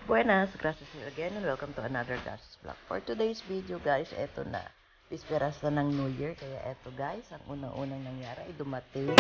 Buenas, gracias again and welcome to another Gastos Vlog. For today's video guys, eto na. Bisperas na ng New Year, kaya eto guys, ang unang-unang nangyari ay dumating.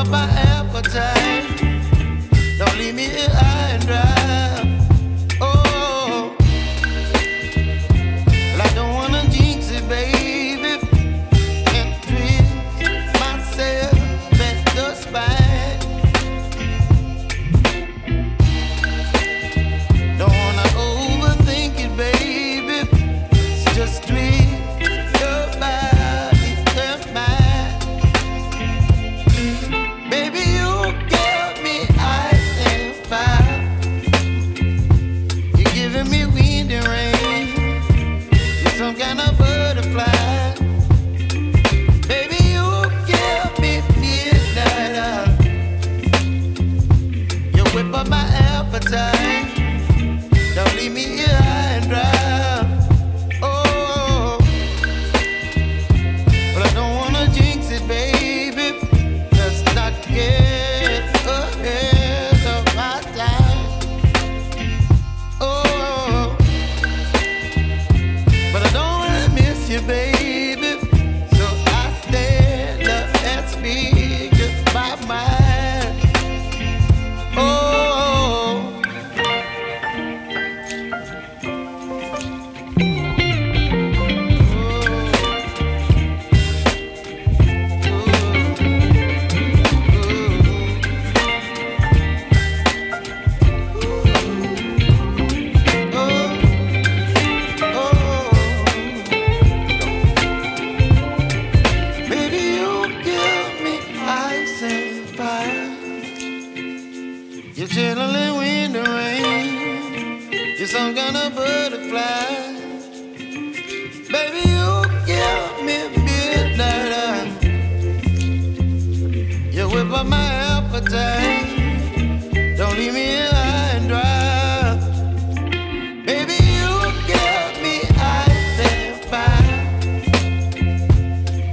My appetite, don't leave me here high and dry. Oh, well, I don't wanna jinx it, baby, and twist myself at the spine. Don't wanna overthink it, baby, it's just twist your body and mine. Some kind of butterfly, baby, you give me midnight. You whip up my appetite, don't leave me here high and dry. Oh, but I don't wanna jinx it, baby. Let's not get ahead of my time. Oh, but I don't wanna miss you, baby. So I stand up and speak just my mind. Oh. You're chilling in the rain. You're some kind of butterfly. Baby, you give me midnight. You whip up my appetite. Don't leave me here high and dry. Baby, you give me ice and fire.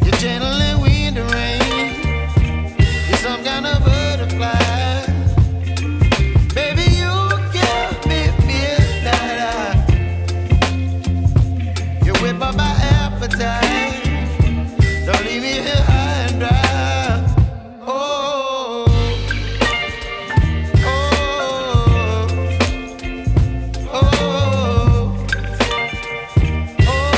You're channeling wind and rain. You're some kind of butterfly. Don't leave me here high and dry. Oh, oh, oh, oh,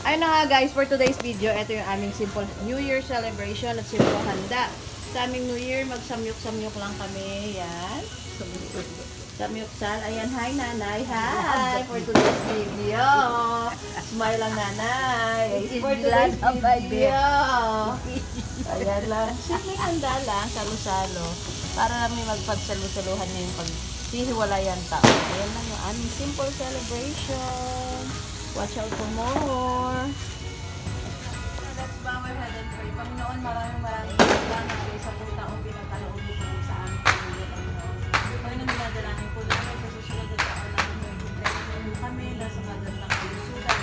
Ayun na nga guys, for today's video, ito yung aming simple New Year celebration at simple handa. Sa aming New Year, magsamyuk-samyuk lang kami. Yan. Samyuksal. Ayan, hi nanay. Hi! For today's video. Smile lang nanay. For today's video. Ayan lang. Simple handa lang, salo-salo. Para namin magpagsalo-saluhan niyo yung paghihiwalayan tao. Ayan lang yung aming simple celebration. Watch out for more. Let's bow our head and pray. Panginoon, maraming salamat kayo sa putaong pinagkaloob mo sa aming pamilya, Panginoon. Panginoon, dinadalangin po namin sa susunod na taon namin may kami nasa magandang kalusugan,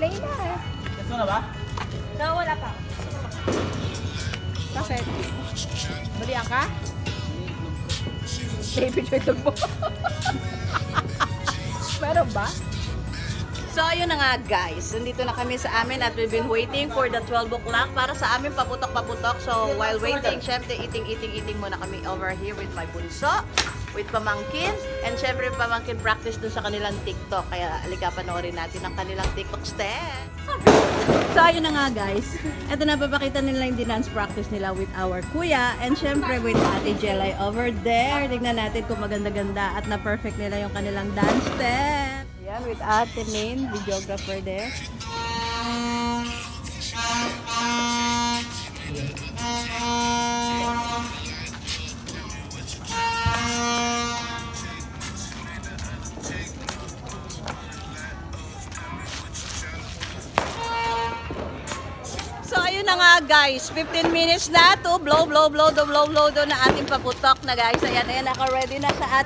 Play na. Gusto na ba? No, wala pa. Bakit? Balian ka? Baby, ito mo. Meron ba? So, ayun na nga guys. Nandito na kami sa amin at we've been waiting for the 12 o'clock para sa amin paputok-paputok. So, while waiting, syempre, eating muna kami over here with my bunso, with pamangkin, and syempre, pamangkin practice dun sa kanilang TikTok. Kaya, alika, panoorin natin ang kanilang TikTok step. So, ayun na nga guys. Ito na, papakita nila yung dance practice nila with our kuya, and syempre with Ate Jelay over there. Tignan natin kung maganda-ganda at na-perfect nila yung kanilang dance step. Yan, with Ate Main, videographer there. So, ayun na nga guys, 15 minutes na to blow do na ating paputok na guys. Ayan, naka-ready na sa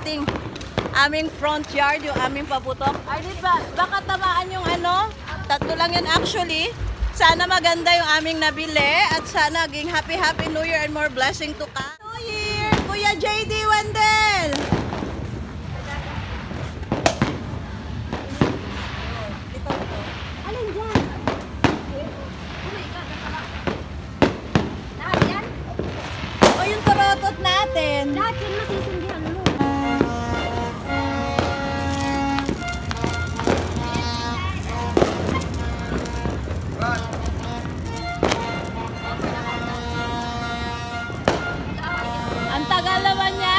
aming front yard, yung aming paputok. Ay, di ba? Baka tamaan yung ano? Tatlo lang yan actually. Sana maganda yung aming nabili at sana naging happy New Year and more blessing to come. New Year! Kuya JD Wendell! Alin dyan? Lahat yan? O yung turotot natin. Lahat yan masisindihan mo. Ang tagal naman niya.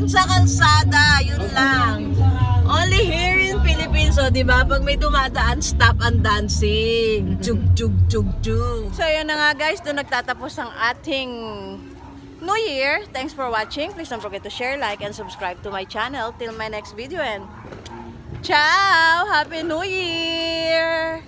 Daan sa kalsada, yun lang. Only here in Philippines, so, di ba? Pag may dumadaan, stop and dancing. Jug, jug, jug, jug. So, yun na nga guys, doon nagtatapos ang ating New Year. Thanks for watching. Please don't forget to share, like, and subscribe to my channel. Till my next video and ciao! Happy New Year!